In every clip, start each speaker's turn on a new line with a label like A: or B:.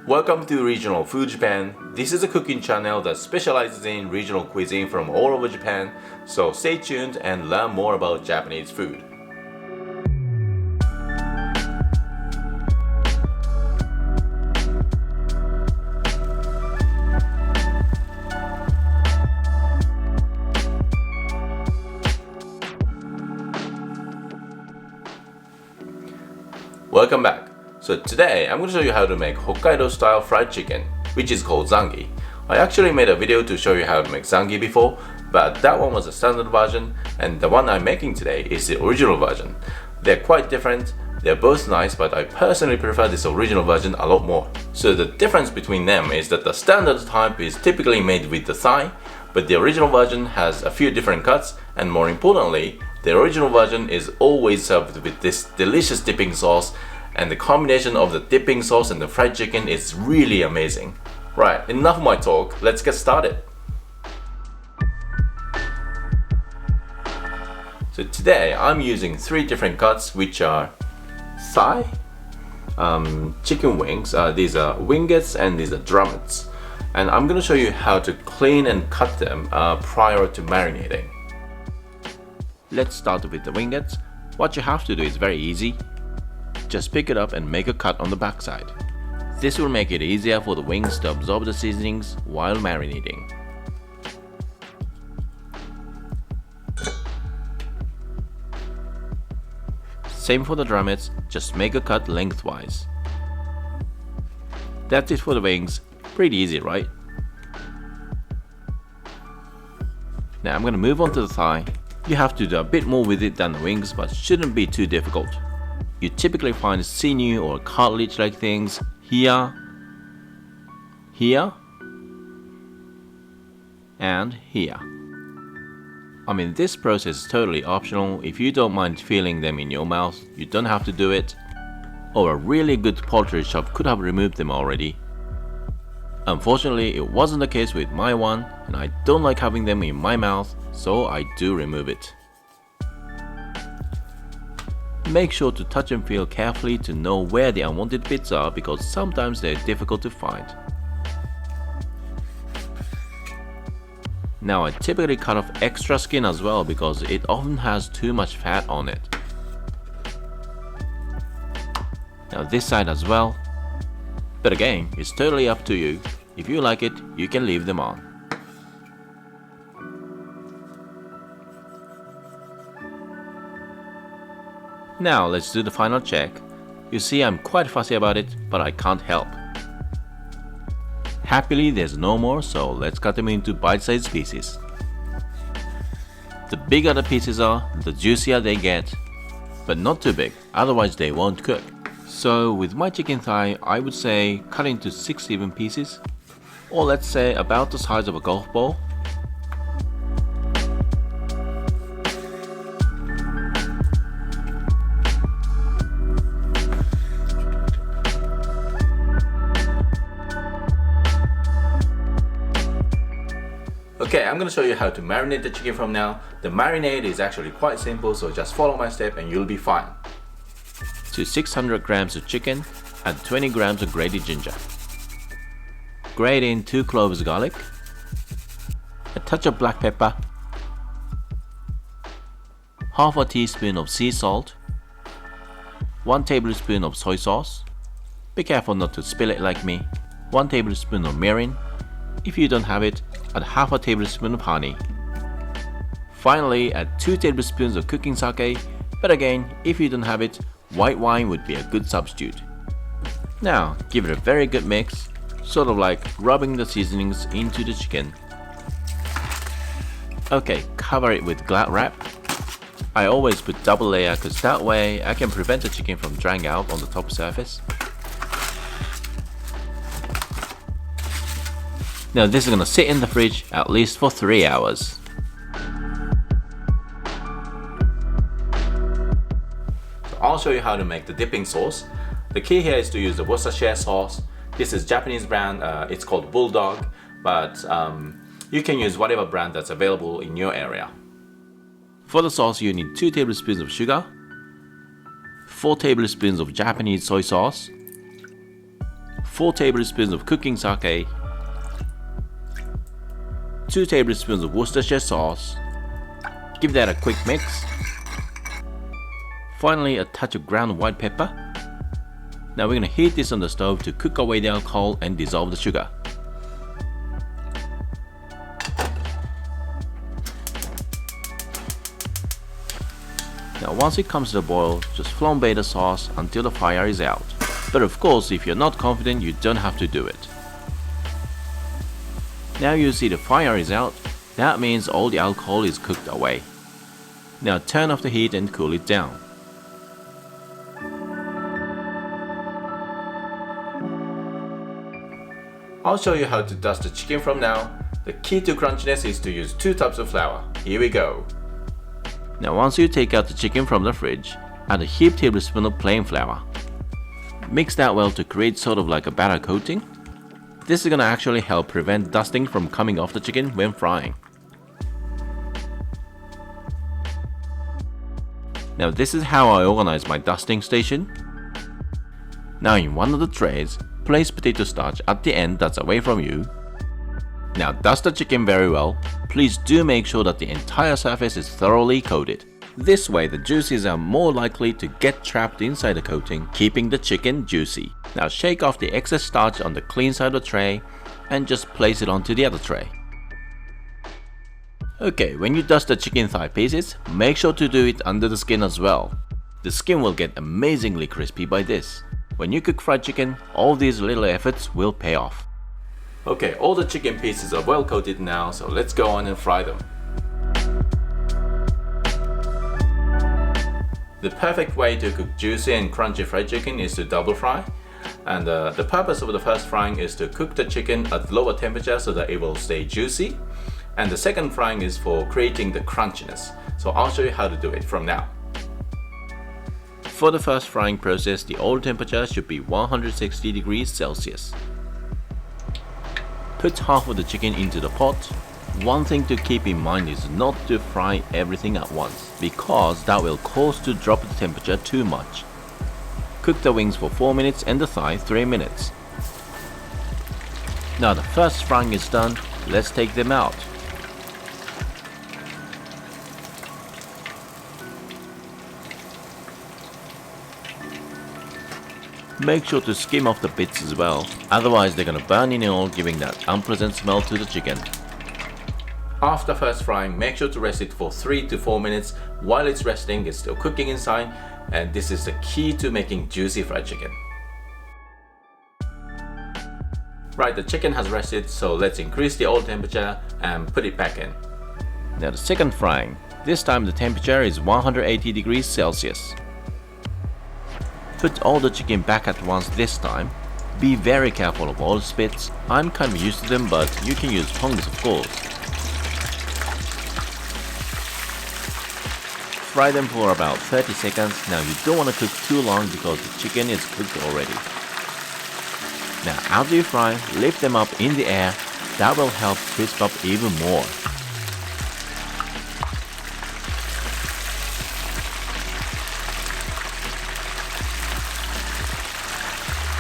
A: Welcome to Regional Food Japan. This is a cooking channel that specializes in regional cuisine from all over Japan, so stay tuned and learn more about Japanese food. Welcome back. So today I'm going to show you how to make Hokkaido-style fried chicken, which is called Zangi. I actually made a video to show you how to make Zangi before, but that one was a standard version, and the one I'm making today is the original version. They're quite different, they're both nice, but I personally prefer this original version a lot more. So the difference between them is that the standard type is typically made with the thigh, but the original version has a few different cuts, and more importantly, the original version is always served with this delicious dipping sauce, and the combination of the dipping sauce and the fried chicken is really amazing. Right, enough of my talk, let's get started. So today I'm using 3 different cuts, which are thigh, chicken wings, these are wingettes, and these are drummettes. And I'm going to show you how to clean and cut them prior to marinating. Let's start with the wingettes. What you have to do is very easy. Just pick it up and make a cut on the backside. This will make it easier for the wings to absorb the seasonings while marinating. Same for the drummettes, just make a cut lengthwise. That's it for the wings, pretty easy, right? Now I'm gonna move on to the thigh. You have to do a bit more with it than the wings, but shouldn't be too difficult. You typically find sinew or cartilage-like things here, here, and here. I mean, this process is totally optional. If you don't mind feeling them in your mouth, you don't have to do it. Or a really good poultry shop could have removed them already. Unfortunately, it wasn't the case with my one, and I don't like having them in my mouth, so I do remove it. Make sure to touch and feel carefully to know where the unwanted bits are, because sometimes they're difficult to find. Now I typically cut off extra skin as well because it often has too much fat on it. Now this side as well. But again, it's totally up to you. If you like it, you can leave them on. Now let's do the final check. You see, I'm quite fussy about it, but I can't help. Happily there's no more, so let's cut them into bite-sized pieces. The bigger the pieces are, the juicier they get, but not too big, otherwise they won't cook. So with my chicken thigh, I would say cut into 6 even pieces, or let's say about the size of a golf ball. Okay, I'm going to show you how to marinate the chicken from now. The marinade is actually quite simple, so just follow my step and you'll be fine. To 600 grams of chicken, add 20 grams of grated ginger. Grate in 2 cloves of garlic, a touch of black pepper, half a teaspoon of sea salt, 1 tablespoon of soy sauce. Be careful not to spill it like me. 1 tablespoon of mirin. If you don't have it, add half a tablespoon of honey. Finally, add 2 tablespoons of cooking sake, but again, if you don't have it, white wine would be a good substitute. Now, give it a very good mix, sort of like rubbing the seasonings into the chicken. Okay, cover it with glad wrap. I always put double layer because that way I can prevent the chicken from drying out on the top surface. Now this is gonna sit in the fridge at least for 3 hours. So I'll show you how to make the dipping sauce. The key here is to use the Worcestershire Sauce. This is Japanese brand, it's called Bulldog, but you can use whatever brand that's available in your area. For the sauce you need 2 tablespoons of sugar, 4 tablespoons of Japanese soy sauce, 4 tablespoons of cooking sake, 2 tablespoons of Worcestershire sauce. Give that a quick mix. Finally, a touch of ground white pepper. Now we're going to heat this on the stove to cook away the alcohol and dissolve the sugar. Now once it comes to a boil, just flambe the sauce until the fire is out. But of course, if you're not confident, you don't have to do it. Now you see the fire is out, that means all the alcohol is cooked away. Now turn off the heat and cool it down. I'll show you how to dust the chicken from now. The key to crunchiness is to use 2 types of flour. Here we go. Now once you take out the chicken from the fridge, add a heaped tablespoon of plain flour. Mix that well to create sort of like a batter coating. This is going to actually help prevent dusting from coming off the chicken when frying. Now this is how I organize my dusting station. Now in one of the trays, place potato starch at the end that's away from you. Now dust the chicken very well. Please do make sure that the entire surface is thoroughly coated. This way the juices are more likely to get trapped inside the coating, keeping the chicken juicy. Now shake off the excess starch on the clean side of the tray and just place it onto the other tray. Okay, when you dust the chicken thigh pieces, make sure to do it under the skin as well. The skin will get amazingly crispy by this. When you cook fried chicken, all these little efforts will pay off. Okay, all the chicken pieces are well coated now, so let's go on and fry them. The perfect way to cook juicy and crunchy fried chicken is to double fry. And the purpose of the first frying is to cook the chicken at lower temperature so that it will stay juicy. And the second frying is for creating the crunchiness. So I'll show you how to do it from now. For the first frying process, the oil temperature should be 160 degrees Celsius. Put half of the chicken into the pot. One thing to keep in mind is not to fry everything at once, because that will cause to drop the temperature too much. Cook the wings for 4 minutes and the thigh 3 minutes. Now the first frying is done, let's take them out. Make sure to skim off the bits as well, otherwise they're gonna burn in oil, giving that unpleasant smell to the chicken. After first frying, make sure to rest it for 3 to 4 minutes. While it's resting, it's still cooking inside, and this is the key to making juicy fried chicken. Right, the chicken has rested, so let's increase the oil temperature and put it back in. Now the second frying. This time the temperature is 180 degrees Celsius. Put all the chicken back at once this time. Be very careful of oil spits. I'm kind of used to them, but you can use tongs of course. Fry them for about 30 seconds. Now you don't want to cook too long because the chicken is cooked already. Now after you fry, lift them up in the air. That will help crisp up even more.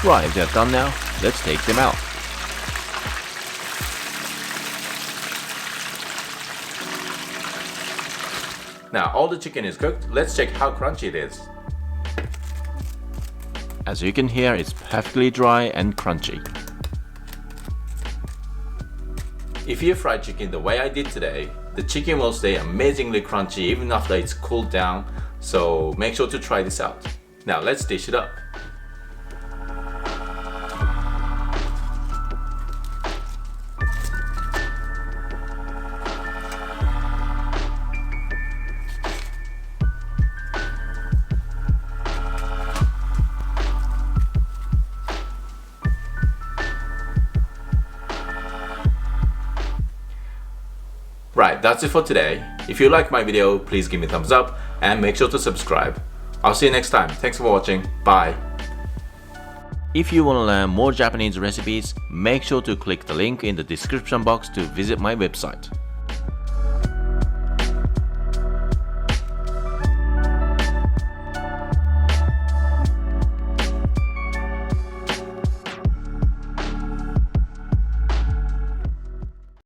A: Right, they're done now. Let's take them out. Now all the chicken is cooked, let's check how crunchy it is. As you can hear, it's perfectly dry and crunchy. If you fry chicken the way I did today, the chicken will stay amazingly crunchy even after it's cooled down, so make sure to try this out. Now let's dish it up. Right, that's it for today. If you like my video, please give me a thumbs up and make sure to subscribe. I'll see you next time. Thanks for watching. Bye. If you want to learn more Japanese recipes, make sure to click the link in the description box to visit my website.